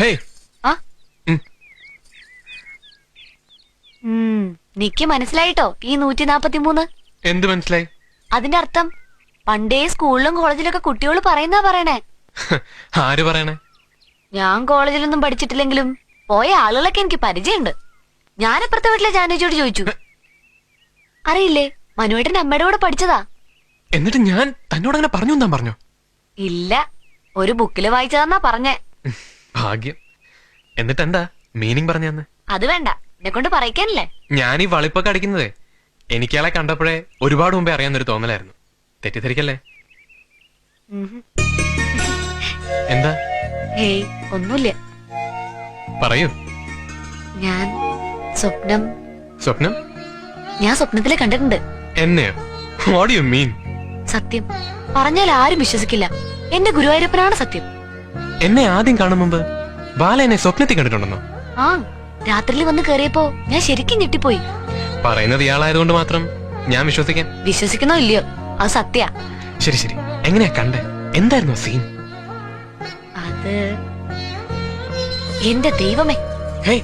Hey ആ നിക്ക് മനസ്സിലായിട്ടോ ഈ 143. എന്ത് മനസ്സിലായി? അതിന്റെ അർത്ഥം പണ്ടേ സ്കൂളിലും കോളേജിലൊക്കെ കുട്ടികൾ പറയുന്നാ പറയണേ. ആര് പറയണേ? ഞാൻ കോളേജിലൊന്നും പഠിച്ചിട്ടില്ലെങ്കിലും പോയ ആളുകളൊക്കെ എനിക്ക് പരിചയമുണ്ട്. ഞാനപ്പുറത്തെ വീട്ടിലെ ജാനുജിയോട് ചോദിച്ചു. അറിയില്ലേ, മനുവേട്ടന്റെ അമ്മയുടെ കൂടെ പഠിച്ചതാ. എന്നിട്ട് ഞാൻ തന്നോട് അങ്ങനെ പറഞ്ഞു എന്നാ പറഞ്ഞോ? ഇല്ല, ഒരു ബുക്കില് വായിച്ചതാന്നാ പറഞ്ഞേ. ഭാഗ്യം. എന്നിട്ട് എന്താ മീനിങ് പറഞ്ഞു തന്നെ? അത് വേണ്ട, എന്നെ കൊണ്ട് പറയിക്കാനല്ലേ. ഞാൻ ഈ വളിപ്പൊക്കെ അടിക്കുന്നതേ എനിക്കയാളെ കണ്ടപ്പോഴേ ഒരുപാട് മുമ്പേ അറിയാവുന്നൊരു തോന്നലായിരുന്നു. തെറ്റിദ്ധരിക്കല്ലേ? എന്താ? ഹേയ്, ഒന്നുമില്ല. പറയൂ. ഞാൻ സ്വപ്നം ഞാൻ സ്വപ്നത്തില് കണ്ടിട്ടുണ്ട്. എന്നെയോ? What you mean? സത്യം പറഞ്ഞാൽ ആരും വിശ്വസിക്കില്ല. എന്റെ ഗുരുവായൂരപ്പനാണ് സത്യം. എന്നെ ആദ്യം കാണും മുമ്പ് ബാല എന്നെ സ്വപ്നത്തിൽ കണ്ടിട്ടുണ്ടെന്നോ? ആ, രാത്രിയിൽ വന്ന് കേറിയപ്പോ ഞാൻ ശരിക്കും ഞെട്ടിപ്പോയി. പറയുന്നത് ഇയാളായതുകൊണ്ട് മാത്രം ഞാൻ വിശ്വസിക്കാൻ? വിശ്വസിക്കുന്നോ ഇല്ലയോ, അത് സത്യ. ശരി ശരി, എങ്ങനെയാ കണ്ടേ? എന്തായിരുന്നു സീൻ? അത് എന്റെ ദൈവമേ. ഹേയ്